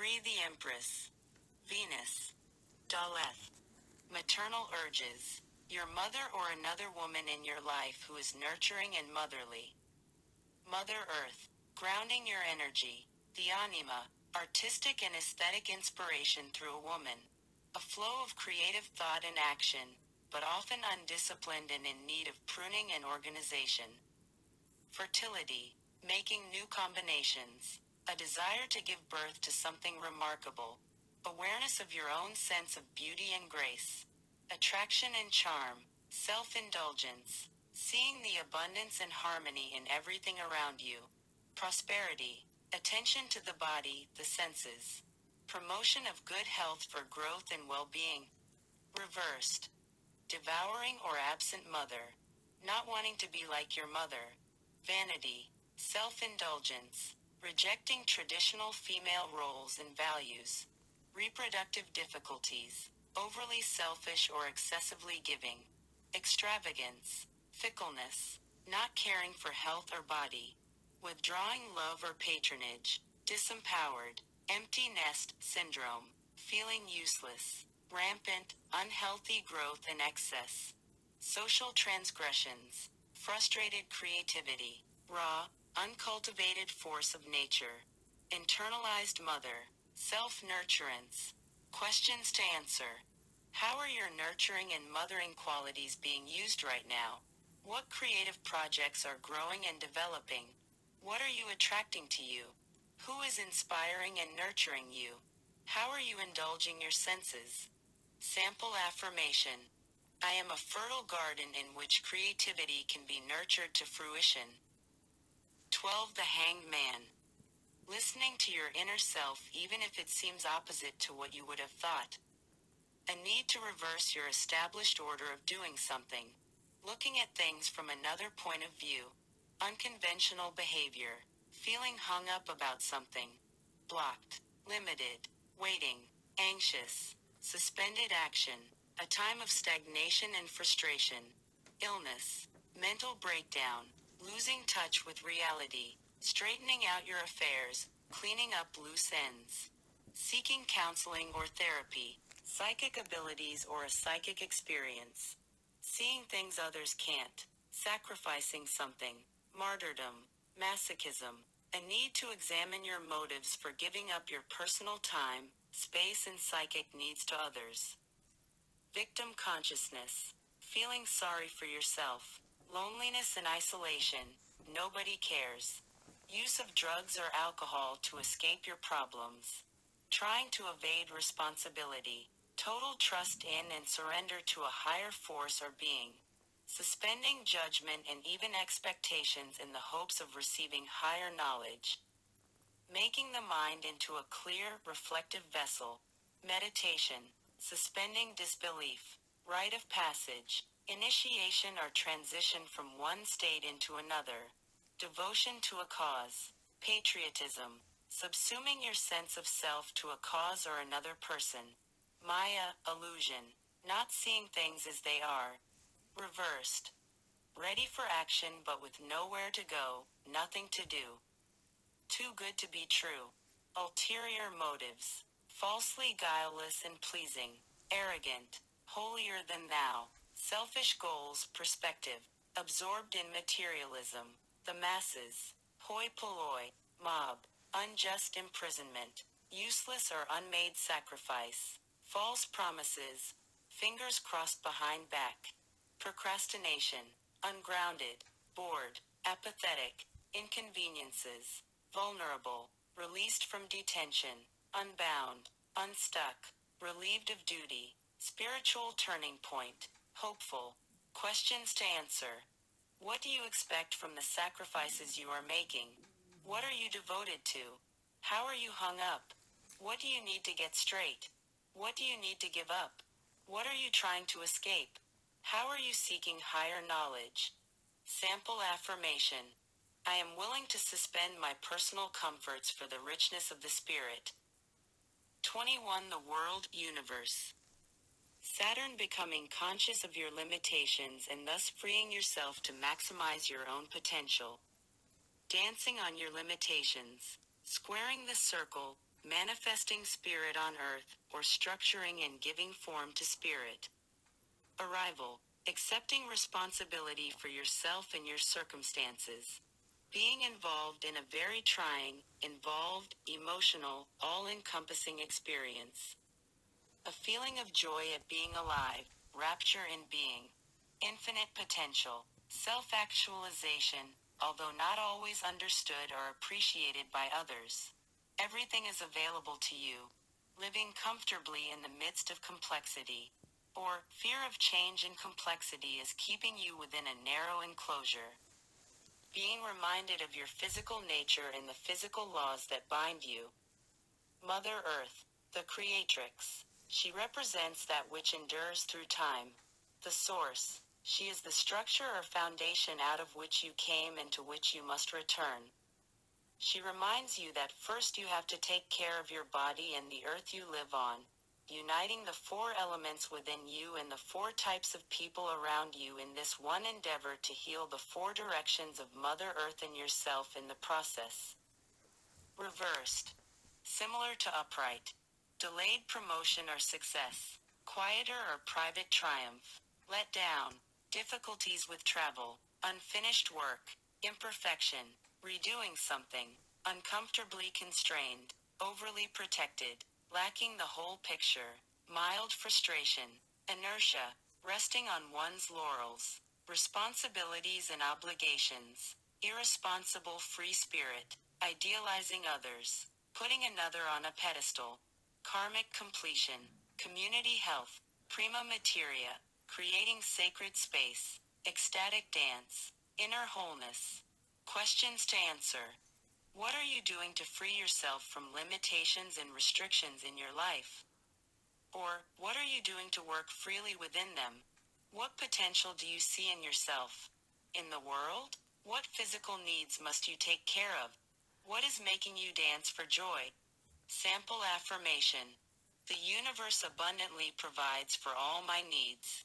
3. The Empress. Venus. Daleth. Maternal urges. Your mother or another woman in your life who is nurturing and motherly. Mother Earth. Grounding your energy. The anima. Artistic and aesthetic inspiration through a woman. A flow of creative thought and action, but often undisciplined and in need of pruning and organization. Fertility. Making new combinations. A desire to give birth to something remarkable. Awareness of your own sense of beauty and grace. Attraction and charm. Self-indulgence. Seeing the abundance and harmony in everything around you. Prosperity. Attention to the body, the senses. Promotion of good health for growth and well-being. Reversed. Devouring or absent mother. Not wanting to be like your mother. Vanity. Self-indulgence. Rejecting traditional female roles and values. Reproductive difficulties. Overly selfish or excessively giving. Extravagance. Fickleness. Not caring for health or body. Withdrawing love or patronage. Disempowered. Empty nest syndrome. Feeling useless. Rampant, unhealthy growth and excess. Social transgressions. Frustrated creativity. Raw, uncultivated force of nature. Internalized mother. Self-nurturance. Questions to answer. How are your nurturing and mothering qualities being used right now? What creative projects are growing and developing? What are you attracting to you? Who is inspiring and nurturing you? How are you indulging your senses? Sample affirmation. I am a fertile garden in which creativity can be nurtured to fruition. 12. The Hanged Man. Listening to your inner self even if it seems opposite to what you would have thought. A need to reverse your established order of doing something. Looking at things from another point of view. Unconventional behavior. Feeling hung up about something. Blocked. Limited. Waiting. Anxious. Suspended action. A time of stagnation and frustration. Illness. Mental breakdown. Losing touch with reality. Straightening out your affairs. Cleaning up loose ends. Seeking counseling or therapy. Psychic abilities or a psychic experience. Seeing things others can't. Sacrificing something. Martyrdom. Masochism. A need to examine your motives for giving up your personal time, space and psychic needs to others. Victim consciousness. Feeling sorry for yourself. Loneliness and isolation. Nobody cares. Use of drugs or alcohol to escape your problems. Trying to evade responsibility. Total trust in and surrender to a higher force or being. Suspending judgment and even expectations in the hopes of receiving higher knowledge. Making the mind into a clear, reflective vessel. Meditation. Suspending disbelief. Rite of passage. Initiation or transition from one state into another. Devotion to a cause. Patriotism. Subsuming your sense of self to a cause or another person. Maya, illusion. Not seeing things as they are. Reversed. Ready for action but with nowhere to go, nothing to do. Too good to be true. Ulterior motives. Falsely guileless and pleasing. Arrogant. Holier than thou. Selfish goals, perspective. Absorbed in materialism. The masses. Hoi polloi. Mob. Unjust imprisonment. Useless or unmade sacrifice. False promises. Fingers crossed behind back. Procrastination. Ungrounded. Bored. Apathetic. Inconveniences. Vulnerable. Released from detention. Unbound. Unstuck. Relieved of duty. Spiritual turning point. Hopeful. Questions to answer. What do you expect from the sacrifices you are making? What are you devoted to? How are you hung up? What do you need to get straight? What do you need to give up? What are you trying to escape? How are you seeking higher knowledge? Sample affirmation. I am willing to suspend my personal comforts for the richness of the spirit. 21. The world, universe. Saturn becoming conscious of your limitations and thus freeing yourself to maximize your own potential. Dancing on your limitations. Squaring the circle, manifesting spirit on earth, or structuring and giving form to spirit. Arrival, accepting responsibility for yourself and your circumstances. Being involved in a very trying, involved, emotional, all-encompassing experience. A feeling of joy at being alive, rapture in being. Infinite potential, self-actualization, although not always understood or appreciated by others. Everything is available to you. Living comfortably in the midst of complexity. Or, fear of change and complexity is keeping you within a narrow enclosure. Being reminded of your physical nature and the physical laws that bind you. Mother Earth, the Creatrix. She represents that which endures through time. The Source. She is the structure or foundation out of which you came and to which you must return. She reminds you that first you have to take care of your body and the earth you live on, uniting the four elements within you and the four types of people around you in this one endeavor to heal the four directions of Mother Earth and yourself in the process. Reversed. Similar to upright. Delayed promotion or success. Quieter or private triumph. Let down. Difficulties with travel. Unfinished work. Imperfection. Redoing something. Uncomfortably constrained. Overly protected. Lacking the whole picture. Mild frustration. Inertia. Resting on one's laurels. Responsibilities and obligations. Irresponsible free spirit. Idealizing others. Putting another on a pedestal. Karmic completion. Community health. Prima materia. Creating sacred space. Ecstatic dance. Inner wholeness. Questions to answer. What are you doing to free yourself from limitations and restrictions in your life? Or, what are you doing to work freely within them? What potential do you see in yourself? In the world? What physical needs must you take care of? What is making you dance for joy? Sample affirmation. The universe abundantly provides for all my needs.